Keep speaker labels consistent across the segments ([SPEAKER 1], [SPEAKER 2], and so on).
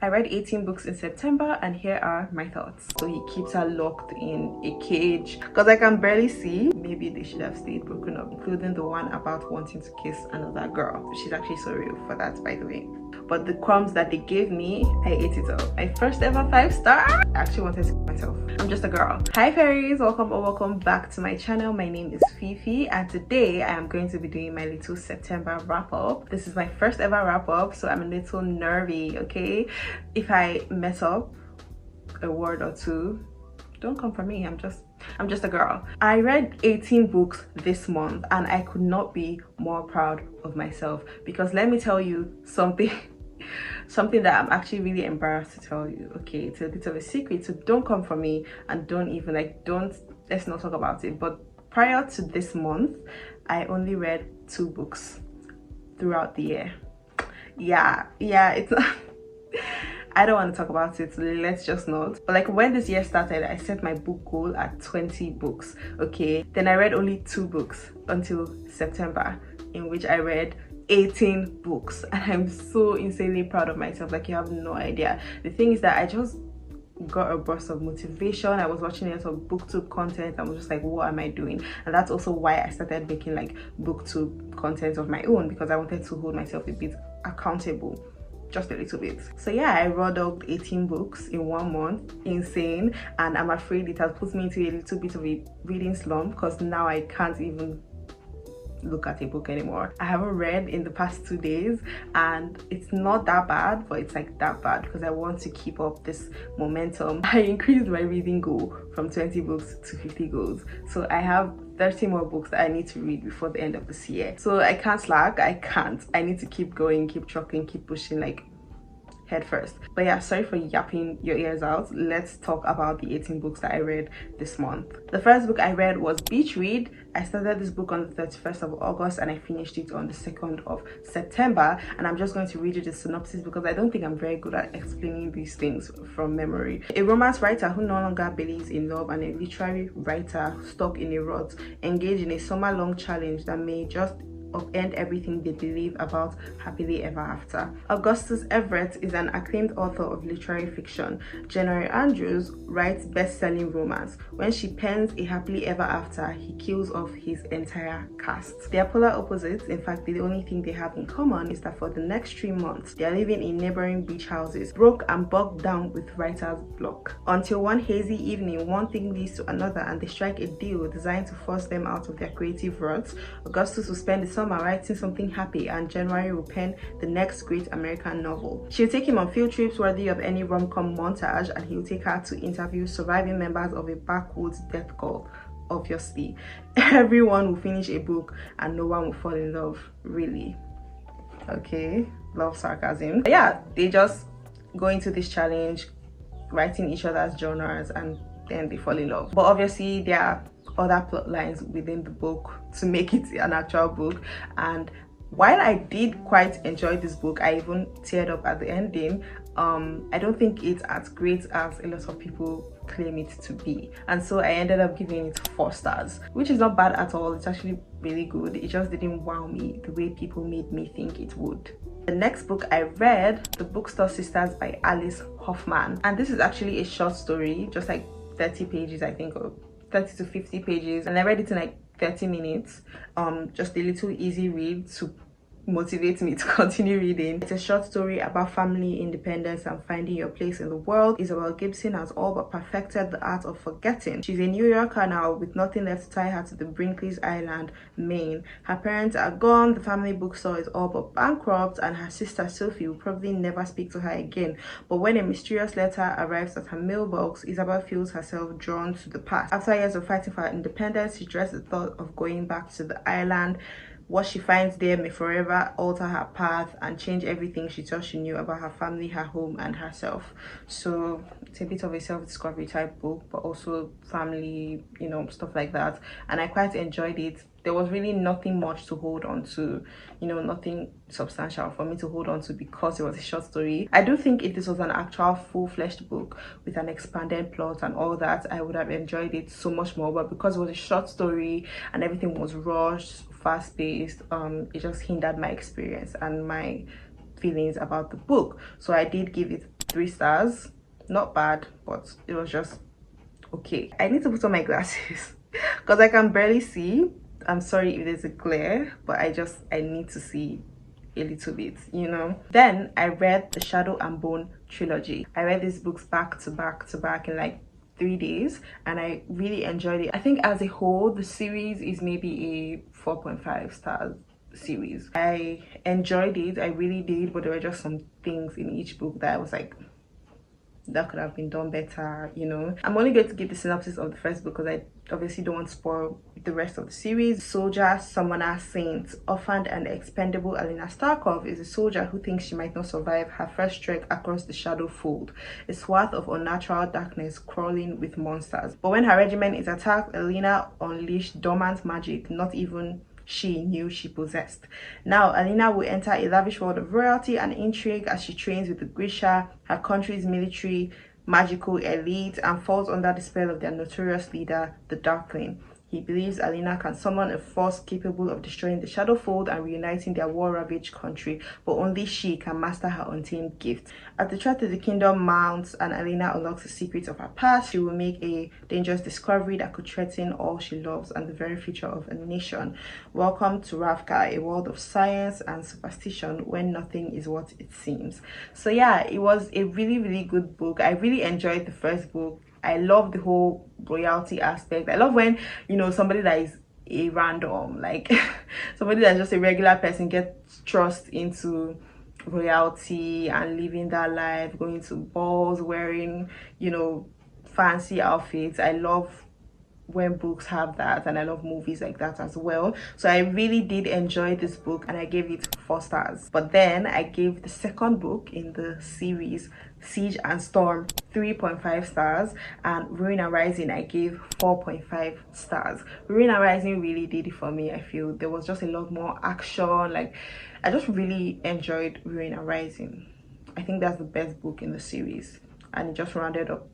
[SPEAKER 1] I read 18 books in September, and here are my thoughts. So he keeps her locked in a cage because I can barely see. Maybe they should have stayed broken up, including the one about wanting to kiss another girl. She's actually so real for that, by the way. But the crumbs that they gave me, I ate it all. My first ever 5-star. I actually wanted to kill myself. I'm just a girl. Hi fairies, welcome or welcome back to my channel. My name is Fifi, and today I am going to be doing my little September wrap up. This is my first ever wrap up, so I'm a little nervy, okay? If I mess up a word or two, don't come for me. I'm just a girl. I read 18 books this month, and I could not be more proud of myself, because let me tell you something something that I'm actually really embarrassed to tell you. Okay, it's a bit of a secret, so don't come for me, and don't even let's not talk about it. But prior to this month, I only read 2 books throughout the year. Yeah, it's I don't want to talk about it, let's just not. But like, when this year started, I set my book goal at 20 books. Okay, then I read only 2 books until September, in which I read 18 books, and I'm so insanely proud of myself. Like, you have no idea. The thing is that I just got a burst of motivation. I was watching a lot of booktube content. I was just like, what am I doing? And that's also why I started making like booktube content of my own, because I wanted to hold myself a bit accountable, just a little bit. So yeah, I read up 18 books in 1 month. Insane. And I'm afraid it has put me into a little bit of a reading slump, because now I can't even look at a book anymore. I haven't read in the past 2 days, and it's not that bad, but it's like that bad because I want to keep up this momentum. I increased my reading goal from 20 books to 50 goals, so I have 30 more books that I need to read before the end of this year. So I can't slack. I need to keep going, keep trucking, keep pushing, like head first. But yeah, sorry for yapping your ears out. Let's talk about the 18 books that I read this month. The first book I read was Beach Read. I started this book on the 31st of August and I finished it on the 2nd of September, and I'm just going to read you the synopsis because I don't think I'm very good at explaining these things from memory. A romance writer who no longer believes in love and a literary writer stuck in a rut engage in a summer-long challenge that may just upend everything they believe about happily ever after. Augustus Everett is an acclaimed author of literary fiction. January Andrews writes best-selling romance. When she pens a happily ever after, he kills off his entire cast. They are polar opposites. In fact, the only thing they have in common is that for the next 3 months, they are living in neighboring beach houses, broke and bogged down with writer's block. Until one hazy evening, one thing leads to another and they strike a deal designed to force them out of their creative ruts. Augustus will spend the summer writing something happy, and January will pen the next great American novel. She'll take him on field trips worthy of any rom-com montage, and he'll take her to interview surviving members of a backwoods death cult. Obviously, everyone will finish a book and no one will fall in love. Really? Okay, love sarcasm. But yeah, they just go into this challenge, writing each other's genres, and then they fall in love. But obviously, there are other plot lines within the book to make it an actual book, and while I did quite enjoy this book, I even teared up at the ending. I don't think it's as great as a lot of people claim it to be, and so I ended up giving it 4 stars, which is not bad at all. It's actually really good. It just didn't wow me the way people made me think it would. The next book I read, The Bookstore Sisters by Alice Hoffman, and this is actually a short story, just like 30 pages, I think, or 30 to 50 pages, and I read it in like 30 minutes. Just a little easy read to motivate me to continue reading. It's a short story about family independence and finding your place in the world. Isabel Gibson has all but perfected the art of forgetting. She's a New Yorker now with nothing left to tie her to the Brinkley's Island, Maine. Her parents are gone, the family bookstore is all but bankrupt, and her sister Sophie will probably never speak to her again. But when a mysterious letter arrives at her mailbox, Isabel feels herself drawn to the past. After years of fighting for her independence, she dreads the thought of going back to the island. What she finds there may forever alter her path and change everything she thought she knew about her family, her home, and herself. So it's a bit of a self-discovery type book, but also family, you know, stuff like that. And I quite enjoyed it. There was really nothing much to hold on to, you know, nothing substantial for me to hold on to because it was a short story. I do think if this was an actual full-fledged book with an expanded plot and all that, I would have enjoyed it so much more. But because it was a short story and everything was rushed, fast-paced, it just hindered my experience and my feelings about the book. So I did give it 3 stars. Not bad, but it was just okay. I need to put on my glasses because I can barely see. I'm sorry if there's a glare, but I need to see a little bit, you know. Then I read the Shadow and Bone trilogy. I read these books back to back to back in like 3 days, and I really enjoyed it. I think as a whole the series is maybe a 4.5 stars series. I enjoyed it, I really did, but there were just some things in each book that I was like, that could have been done better, you know. I'm only going to give the synopsis of the first book because I obviously don't want to spoil the rest of the series. Soldier, summoner, saint, orphaned and expendable Alina Starkov is a soldier who thinks she might not survive her first trek across the Shadow Fold, a swath of unnatural darkness crawling with monsters. But when her regiment is attacked, Alina unleashed dormant magic not even she knew she possessed. Now, Alina will enter a lavish world of royalty and intrigue as she trains with the Grisha, her country's military magical elite, and falls under the spell of their notorious leader, the Darkling. He believes Alina can summon a force capable of destroying the Shadowfold and reuniting their war-ravaged country, but only she can master her untamed gift. As the threat to the kingdom mounts and Alina unlocks the secrets of her past, she will make a dangerous discovery that could threaten all she loves and the very future of a nation. Welcome to Ravka, a world of science and superstition where nothing is what it seems. So yeah, it was a really good book. I really enjoyed the first book. I love the whole royalty aspect. I love when, you know, somebody that is a random, like somebody that's just a regular person gets thrust into royalty and living that life, going to balls, wearing, you know, fancy outfits. I love when books have that, and I love movies like that as well. So I really did enjoy this book and I gave it 4 stars. But then I gave the second book in the series, Siege and Storm, 3.5 stars, and Ruin and Rising I gave 4.5 stars. Ruin and Rising really did it for me. I feel there was just a lot more action. Like, I just really enjoyed Ruin and Rising. I think that's the best book in the series, and it just rounded up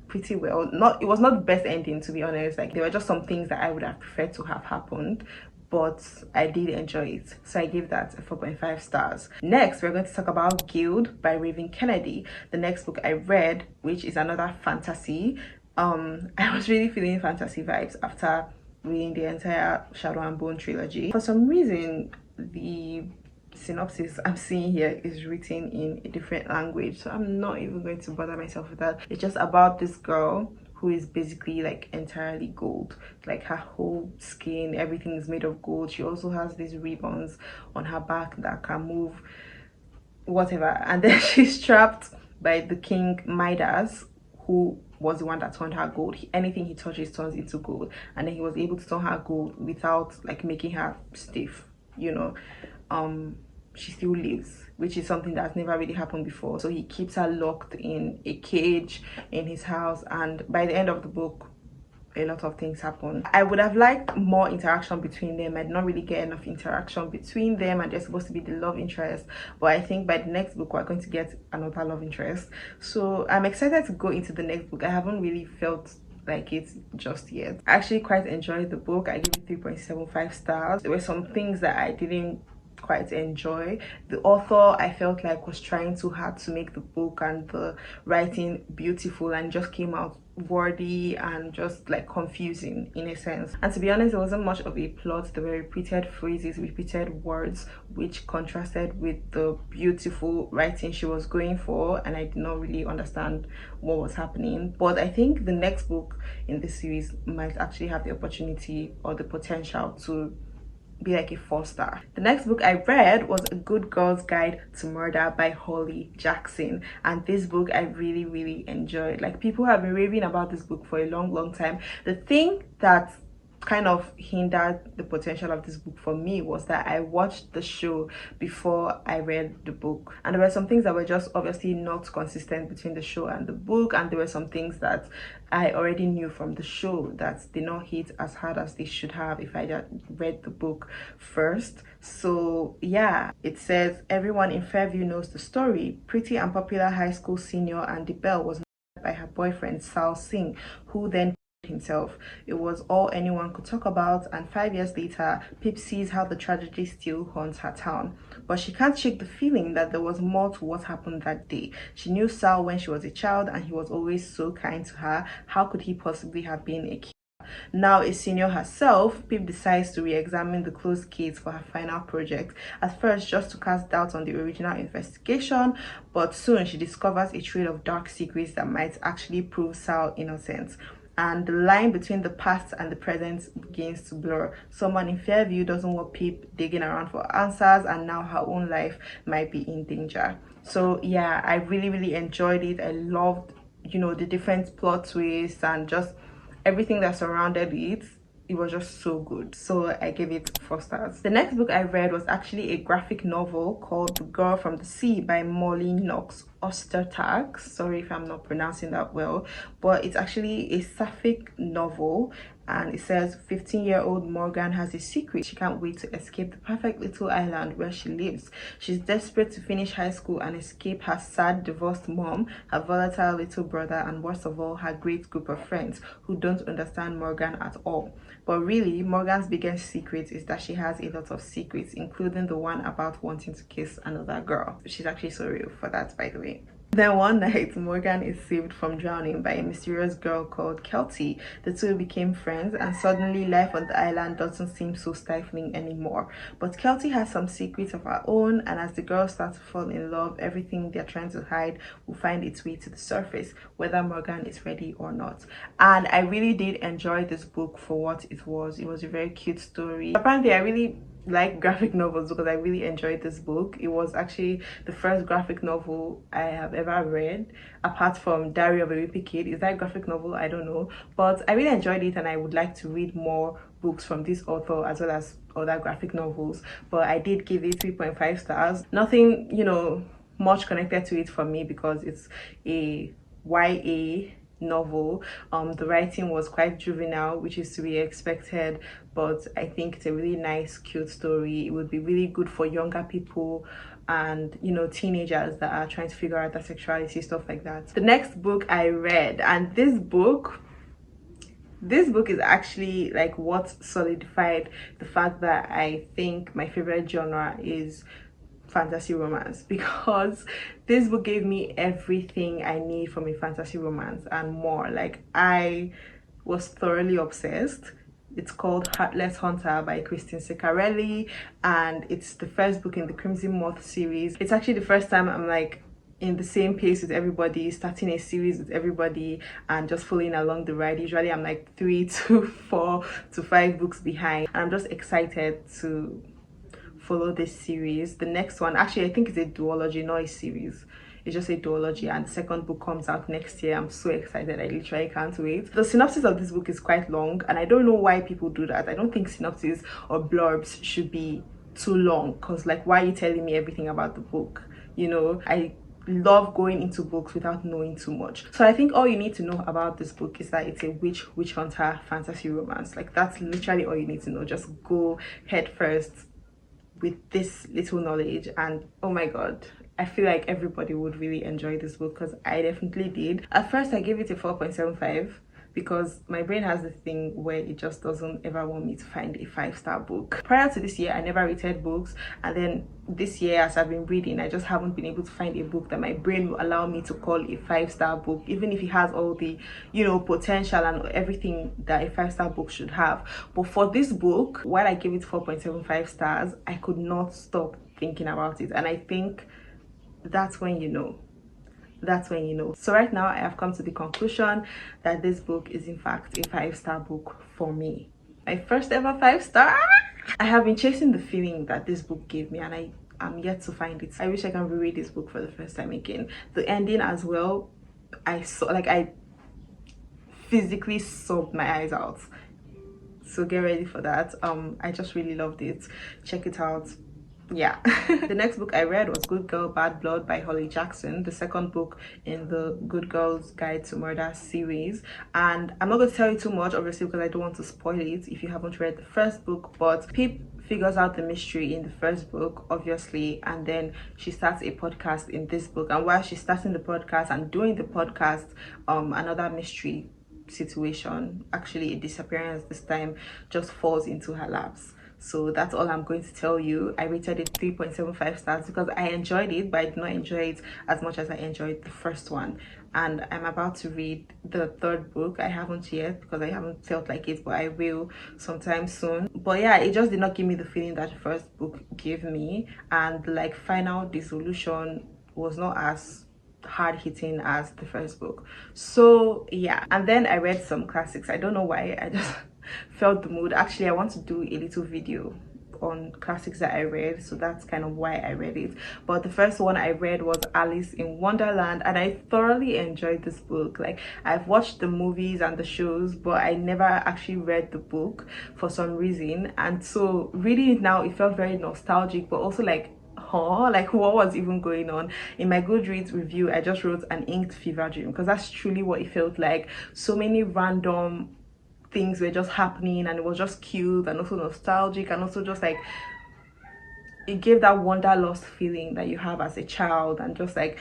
[SPEAKER 1] pretty well. It was not the best ending, to be honest. Like, there were just some things that I would have preferred to have happened, but I did enjoy it, so I gave that a 4.5 stars. Next, we're going to talk about Guild by Raven Kennedy, the next book I read, which is another fantasy. I was really feeling fantasy vibes after reading the entire Shadow and Bone trilogy. For some reason, the synopsis I'm seeing here is written in a different language, so I'm not even going to bother myself with that. It's just about this girl who is basically like entirely gold. Like, her whole skin, everything is made of gold. She also has these ribbons on her back that can move, whatever. And then she's trapped by the king Midas, who was the one that turned her gold. Anything he touches turns into gold, and then he was able to turn her gold without like making her stiff, you know. She still lives, which is something that's never really happened before. So he keeps her locked in a cage in his house, and by the end of the book, a lot of things happen. I would have liked more interaction between them. I did not really get enough interaction between them, and they're supposed to be the love interest, but I think by the next book we're going to get another love interest. So I'm excited to go into the next book. I haven't really felt like it just yet. I actually quite enjoyed the book. I give it 3.75 stars. There were some things that I didn't quite enjoy. The author, I felt like, was trying too hard to make the book and the writing beautiful, and just came out wordy and just like confusing in a sense. And to be honest, there wasn't much of a plot. There were repeated phrases, repeated words, which contrasted with the beautiful writing she was going for, and I did not really understand what was happening. But I think the next book in this series might actually have the opportunity or the potential to be like a 4-star. The next book I read was A Good Girl's Guide to Murder by Holly Jackson, and this book I really enjoyed. Like, people have been raving about this book for a long time. The thing that kind of hindered the potential of this book for me was that I watched the show before I read the book, and there were some things that were just obviously not consistent between the show and the book, and there were some things that I already knew from the show that did not hit as hard as they should have if I had read the book first. So yeah, it says everyone in Fairview knows the story. Pretty and popular high school senior Andy Bell was murdered by her boyfriend Sal Singh, who then himself. It was all anyone could talk about, and 5 years later, Pip sees how the tragedy still haunts her town. But she can't shake the feeling that there was more to what happened that day. She knew Sal when she was a child, and he was always so kind to her. How could he possibly have been a killer? Now a senior herself, Pip decides to re-examine the closed case for her final project, at first just to cast doubt on the original investigation, but soon she discovers a trail of dark secrets that might actually prove Sal innocent. And the line between the past and the present begins to blur. Someone in Fairview doesn't want Pip digging around for answers, and now her own life might be in danger. So yeah, I really enjoyed it. I loved, the different plot twists and just everything that surrounded it. It was just so good, so I gave it 4 stars. The next book I read was actually a graphic novel called The Girl from the Sea by Molly Knox Ostertag. Sorry if I'm not pronouncing that well, but it's actually a sapphic novel, and it says 15-year-old Morgan has a secret. She can't wait to escape the perfect little island where she lives. She's desperate to finish high school and escape her sad divorced mom, her volatile little brother, and worst of all, her great group of friends who don't understand Morgan at all. But really, Morgan's biggest secret is that she has a lot of secrets, including the one about wanting to kiss another girl. She's actually so real for that, by the way. Then one night, Morgan is saved from drowning by a mysterious girl called Kelty. The two became friends, and suddenly life on the island doesn't seem so stifling anymore. But Kelty has some secrets of her own, and as the girls start to fall in love, everything they're trying to hide will find its way to the surface, whether Morgan is ready or not. And I really did enjoy this book for what it was. It was a very cute story. Apparently, I really like graphic novels because I really enjoyed this book. It was actually the first graphic novel I have ever read, apart from Diary of a Wimpy Kid. Is that a graphic novel? I don't know, but I really enjoyed it, and I would like to read more books from this author as well as other graphic novels. But I did give it 3.5 stars. Nothing, much connected to it for me because it's a YA novel. The writing was quite juvenile, which is to be expected, but I think it's a really nice, cute story. It would be really good for younger people and teenagers that are trying to figure out their sexuality, stuff like that. The next book I read, and this book is actually like what solidified the fact that I think my favorite genre is fantasy romance, because this book gave me everything I need from a fantasy romance and more. Like, I was thoroughly obsessed. It's called Heartless Hunter by Christine Ciccarelli, and it's the first book in the Crimson Moth series. It's actually the first time I'm like in the same pace with everybody, starting a series with everybody and just following along the ride. Usually I'm like 3 to 4 to 5 books behind, and I'm just excited to follow this series. The next one, actually, I think it's a duology, not a series. It's just a duology, and the second book comes out next year. I'm so excited. I literally can't wait. The synopsis of this book is quite long, and I don't know why people do that. I don't think synopsis or blurbs should be too long, because like, why are you telling me everything about the book? I love going into books without knowing too much. So I think all you need to know about this book is that it's a witch hunter fantasy romance. Like, that's literally all you need to know. Just go head first with this little knowledge, and oh my god, I feel like everybody would really enjoy this book, because I definitely did. At first I gave it a 4.75 because my brain has this thing where it just doesn't ever want me to find a 5-star book. Prior to this year, I never rated books, and then this year, as I've been reading, I just haven't been able to find a book that my brain will allow me to call a 5-star book, even if it has all the potential and everything that a 5-star book should have. But for this book, while I gave it 4.75 stars, I could not stop thinking about it, and I think that's when you know. So right now I have come to the conclusion that this book is in fact a 5-star book for me. My first ever 5-star. I have been chasing the feeling that this book gave me, and I am yet to find it. I wish I can reread this book for the first time again. The ending as well, I physically sobbed my eyes out. So get ready for that. I just really loved it. Check it out. Yeah. The next book I read was Good Girl Bad Blood by Holly Jackson, the second book in the Good Girl's Guide to Murder series. And I'm not going to tell you too much, obviously, because I don't want to spoil it if you haven't read the first book. But Pip figures out the mystery in the first book, obviously, and then she starts a podcast in this book. And while she's starting the podcast and doing the podcast, another mystery situation, actually a disappearance this time, just falls into her laps. So that's all I'm going to tell you. I rated it 3.75 stars because I enjoyed it, but I did not enjoy it as much as I enjoyed the first one. And I'm about to read the third book. I haven't yet because I haven't felt like it, but I will sometime soon. But yeah, it just did not give me the feeling that the first book gave me, and like final dissolution was not as hard hitting as the first book. So yeah, and then I read some classics. I don't know why, I just felt the mood. Actually, I want to do a little video on classics that I read, so that's kind of why I read it. But the first one I read was Alice in Wonderland, and I thoroughly enjoyed this book. Like, I've watched the movies and the shows, but I never actually read the book for some reason, and so reading it now, it felt very nostalgic, but also like, huh, like what was even going on. In my Goodreads review, I just wrote an inked fever dream because that's truly what it felt like. So many random things were just happening, and it was just cute and also nostalgic, and also just like it gave that wanderlust feeling that you have as a child, and just like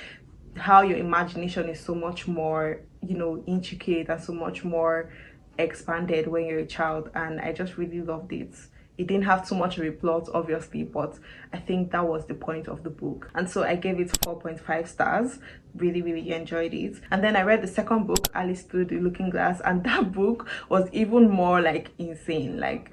[SPEAKER 1] how your imagination is so much more, you know, intricate and so much more expanded when you're a child. And I just really loved it. It didn't have too much of a plot, obviously, but I think that was the point of the book. And so I gave it 4.5 stars. Really enjoyed it. And then I read the second book, Alice Through the Looking Glass, and that book was even more like insane. Like,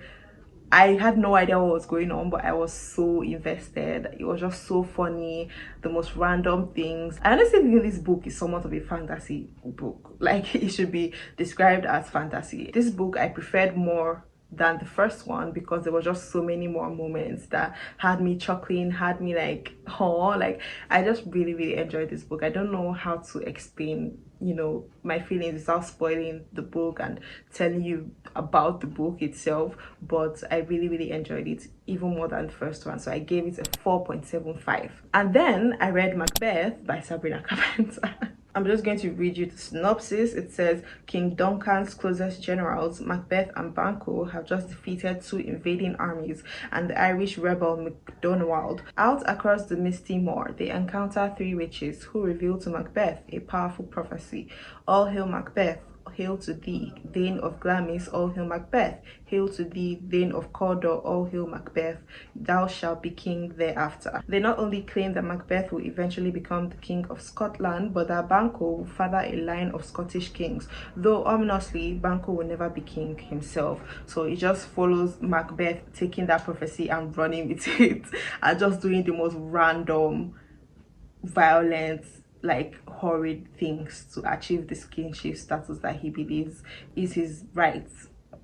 [SPEAKER 1] I had no idea what was going on, but I was so invested. It was just so funny, the most random things. I honestly think this book is somewhat of a fantasy book. Like, it should be described as fantasy. This book I preferred more than the first one because there were just so many more moments that had me chuckling, had me like, oh, like I just really enjoyed this book. I don't know how to explain, you know, my feelings without spoiling the book and telling you about the book itself, but I really enjoyed it even more than the first one, so I gave it a 4.75. And then I read Macbeth by Sabrina Carpenter. I'm just going to read you the synopsis. It says, King Duncan's closest generals, Macbeth and Banquo, have just defeated two invading armies and the Irish rebel MacDonald. Out across the misty moor, they encounter three witches who reveal to Macbeth a powerful prophecy. All hail Macbeth. Hail to thee, Thane of Glamis, all hail Macbeth. Hail to thee, Thane of Cawdor, all hail Macbeth. Thou shalt be king thereafter. They not only claim that Macbeth will eventually become the king of Scotland, but that Banquo will father a line of Scottish kings, though ominously, Banquo will never be king himself. So it just follows Macbeth taking that prophecy and running with it and just doing the most random, violent, like horrid things to achieve this kingship status that he believes is his right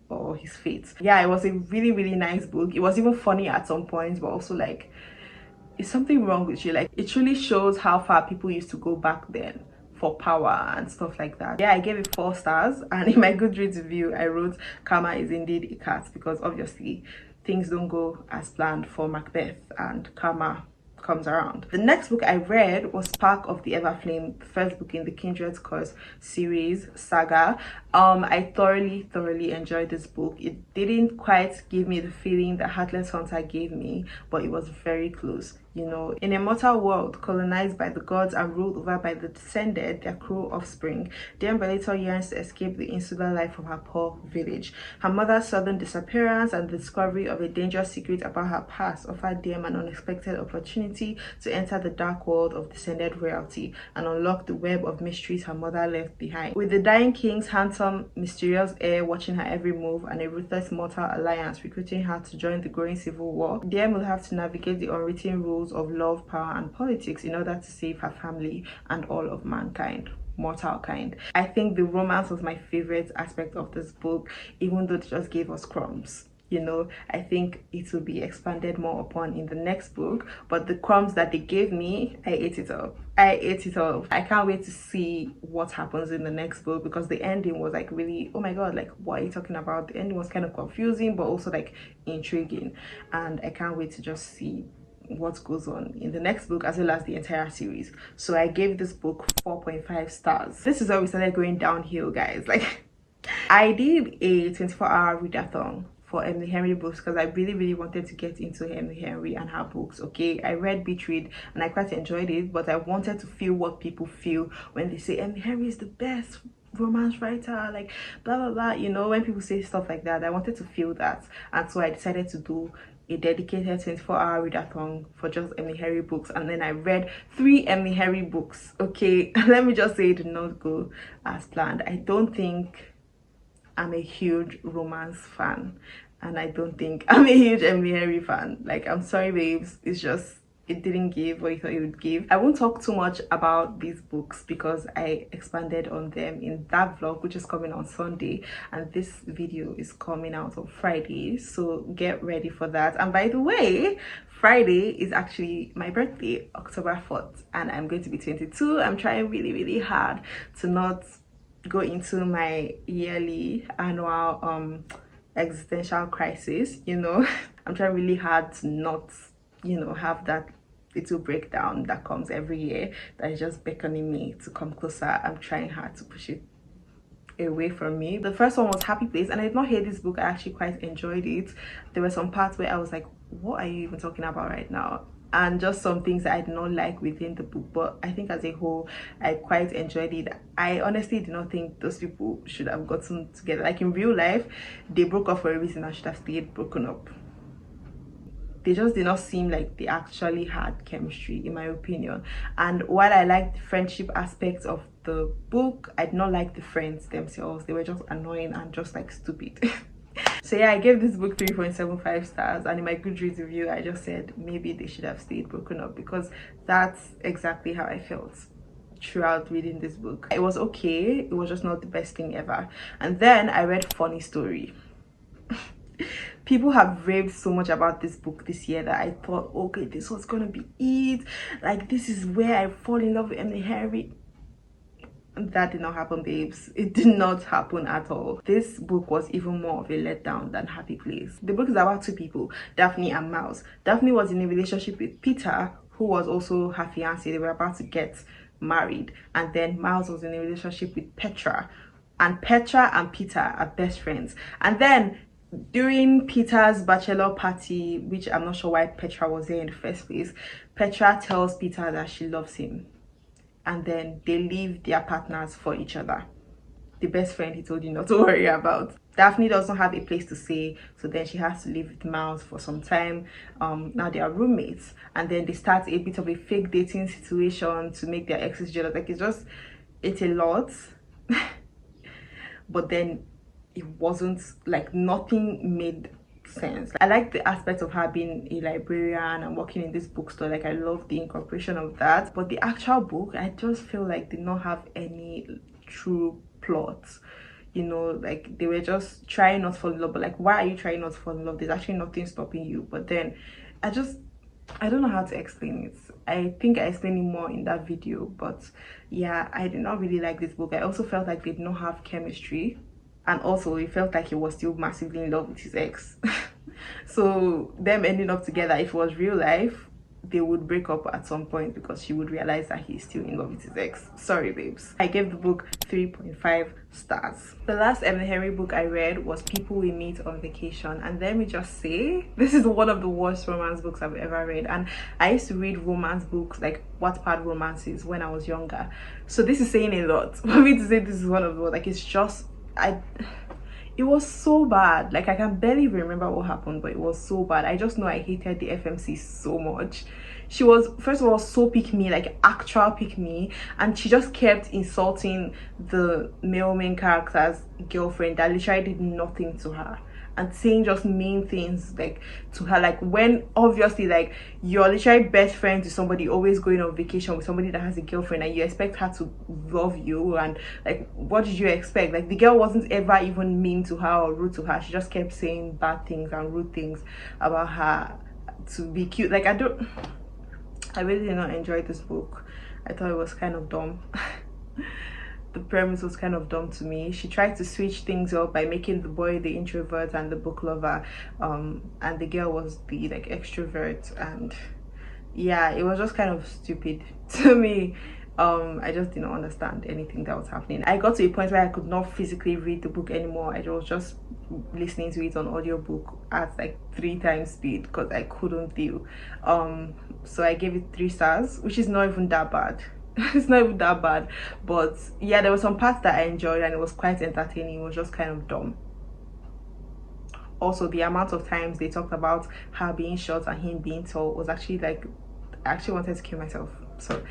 [SPEAKER 1] or his fate. Yeah, it was a really nice book. It was even funny at some points, but also like, is something wrong with you? Like, it truly shows how far people used to go back then for power and stuff like that. Yeah, I gave it 4 stars, and in my Goodreads review I wrote karma is indeed a cat, because obviously things don't go as planned for Macbeth and karma comes around. The next book I read was Spark of the Everflame, the first book in the Kindred's Curse series saga. I thoroughly enjoyed this book. It didn't quite give me the feeling that Heartless Hunter gave me, but it was very close. You know, in a mortal world colonized by the gods and ruled over by the descended, their cruel offspring, Deambulator yearns to escape the insular life of her poor village. Her mother's sudden disappearance and the discovery of a dangerous secret about her past offered Deam an unexpected opportunity to enter the dark world of descended royalty and unlock the web of mysteries her mother left behind. With the dying king's handsome, mysterious heir watching her every move and a ruthless mortal alliance recruiting her to join the growing civil war, Deam will have to navigate the unwritten rules of love, power, and politics in order to save her family and all of mankind, mortal kind. I think the romance was my favorite aspect of this book, even though it just gave us crumbs. You know, I think it will be expanded more upon in the next book, but the crumbs that they gave me, I ate it up. I can't wait to see what happens in the next book, because the ending was like really, oh my god, like what are you talking about? The ending was kind of confusing but also like intriguing, and I can't wait to just see what goes on in the next book as well as the entire series. So I gave this book 4.5 stars. This is where we started going downhill, guys. Like, I did a 24-hour readathon for Emily Henry books because I really wanted to get into Emily Henry and her books. Okay, I read Beach Read and I quite enjoyed it, but I wanted to feel what people feel when they say Emily Henry is the best romance writer, like blah blah blah, you know, when people say stuff like that. I wanted to feel that, and so I decided to do a dedicated 24-hour readathon for just Emily Henry books, and then I read 3 Emily Henry books. Okay, let me just say it did not go as planned. I don't think I'm a huge romance fan, and I don't think I'm a huge Emily Henry fan. Like, I'm sorry babes, it's just it didn't give what you thought it would give. I won't talk too much about these books because I expanded on them in that vlog, which is coming on Sunday, and this video is coming out on Friday, so get ready for that. And by the way, Friday is actually my birthday, October 4th, and I'm going to be 22. I'm trying really hard to not go into my yearly annual existential crisis, you know. I'm trying really hard to not, you know, have that little breakdown that comes every year that is just beckoning me to come closer. I'm trying hard to push it away from me. The first one was Happy Place, and I did not hate this book. I actually quite enjoyed it. There were some parts where I was like, what are you even talking about right now? And just some things that I did not like within the book, but I think as a whole I quite enjoyed it. I honestly did not think those people should have gotten together. Like, in real life they broke up for a reason and should have stayed broken up. They just did not seem like they actually had chemistry, in my opinion. And while I liked the friendship aspects of the book, I did not like the friends themselves. They were just annoying and just like stupid. So yeah, I gave this book 3.75 stars, and in my Goodreads review I just said maybe they should have stayed broken up, because that's exactly how I felt throughout reading this book. It was okay, it was just not the best thing ever. And then I read Funny Story. People have raved so much about this book this year that I thought, okay, this was gonna be it, like this is where I fall in love with Emily Henry. That did not happen, babes. It did not happen at all. This book was even more of a letdown than Happy Place. The book is about 2 people, Daphne and Miles. Daphne was in a relationship with Peter, who was also her fiance. They were about to get married. And then Miles was in a relationship with Petra, and Petra and Peter are best friends. And then during Peter's bachelor party, which I'm not sure why Petra was there in the first place, Petra tells Peter that she loves him, and then they leave their partners for each other. The best friend he told you not to worry about. Daphne doesn't have a place to stay, so then she has to live with Miles for some time. Now they are roommates, and then they start a bit of a fake dating situation to make their exes jealous. Like, it's a lot. But then it wasn't, like, nothing made sense. I like the aspect of her being a librarian and working in this bookstore. Like, I love the incorporation of that, but the actual book, I just feel like did not have any true plot, you know. Like, they were just trying not to fall in love, but like, why are you trying not to fall in love? There's actually nothing stopping you. But then I don't know how to explain it. I think I explained it more in that video, but yeah, I did not really like this book. I also felt like they did not have chemistry, and also it felt like he was still massively in love with his ex. So them ending up together, if it was real life, they would break up at some point because she would realize that he's still in love with his ex. Sorry babes. I gave the book 3.5 stars. The last Emily Henry book I read was People We Meet on Vacation, and let me just say, this is one of the worst romance books I've ever read. And I used to read romance books, like Wattpad romances, when I was younger, so this is saying a lot for me to say this is one of the, like, it's just, it was so bad. Like, I can barely remember what happened, but it was so bad. I just know I hated the FMC so much. She was, first of all, so pick me, like actual pick me, and she just kept insulting the male main character's girlfriend that literally did nothing to her, and saying just mean things like to her, like, when obviously, like, you're literally best friends with somebody, always going on vacation with somebody that has a girlfriend, and you expect her to love you, and like, what did you expect? Like, the girl wasn't ever even mean to her or rude to her. She just kept saying bad things and rude things about her to be cute. Like, I really did not enjoy this book. I thought it was kind of dumb. The premise was kind of dumb to me. She tried to switch things up by making the boy the introvert and the book lover, and the girl was the, like, extrovert, and yeah, it was just kind of stupid to me. I just didn't understand anything that was happening. I got to a point where I could not physically read the book anymore. I was just listening to it on audiobook at like 3 times speed because I couldn't deal. So I gave it 3 stars, which is not even that bad. It's not even that bad, but yeah, there were some parts that I enjoyed and it was quite entertaining. It was just kind of dumb. Also, the amount of times they talked about her being short and him being tall was actually like, I actually wanted to kill myself. So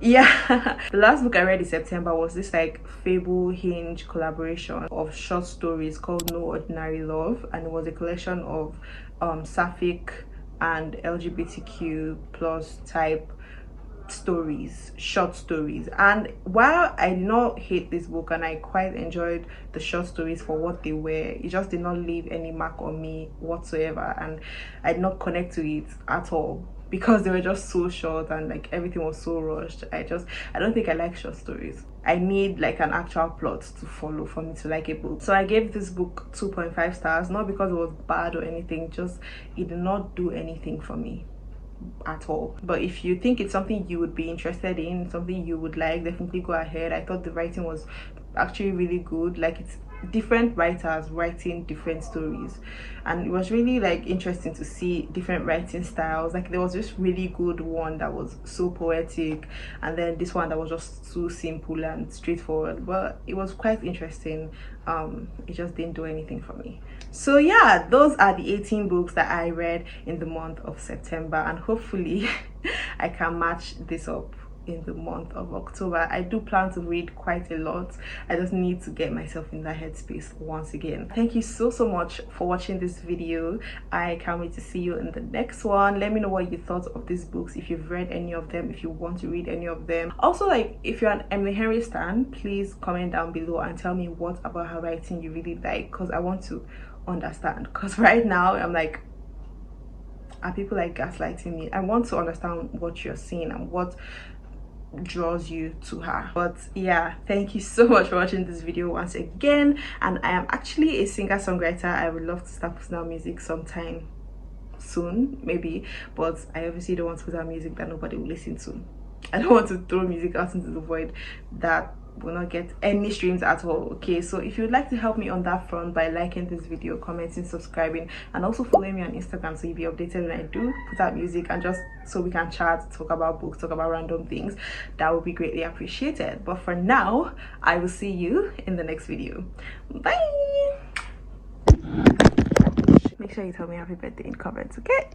[SPEAKER 1] yeah. The last book I read in September was this like Fable Hinge collaboration of short stories called No Ordinary Love, and it was a collection of sapphic and LGBTQ plus type stories, short stories. And while I did not hate this book and I quite enjoyed the short stories for what they were, it just did not leave any mark on me whatsoever, and I did not connect to it at all because they were just so short and like everything was so rushed. I don't think I like short stories. I need like an actual plot to follow for me to like a book. So I gave this book 2.5 stars, not because it was bad or anything, just it did not do anything for me at all. But if you think it's something you would be interested in, something you would like, definitely go ahead. I thought the writing was actually really good. Like, it's different writers writing different stories, and it was really like interesting to see different writing styles. Like, there was this really good one that was so poetic, and then this one that was just so simple and straightforward, but it was quite interesting. It just didn't do anything for me. So yeah, those are the 18 books that I read in the month of September, and hopefully I can match this up in the month of October. I do plan to read quite a lot. I just need to get myself in that headspace once again. Thank you so much for watching this video. I can't wait to see you in the next one. Let me know what you thought of these books, if you've read any of them, if you want to read any of them. Also, like, if you're an Emily Henry stan, please comment down below and tell me what about her writing you really like, because I want to understand. Because right now I'm like, are people like gaslighting me? I want to understand what you're seeing and what draws you to her. But yeah, thank you so much for watching this video once again. And I am actually a singer-songwriter. I would love to start putting out music sometime soon, maybe, but I obviously don't want to put out music that nobody will listen to. I don't want to throw music out into the void that will not get any streams at all. Okay, so if you'd like to help me on that front by liking this video, commenting, subscribing, and also following me on Instagram so you'll be updated when I do put out music, and just so we can chat, talk about books, talk about random things, that would be greatly appreciated. But for now, I will see you in the next video. Bye. Make sure you tell me happy birthday in comments, okay?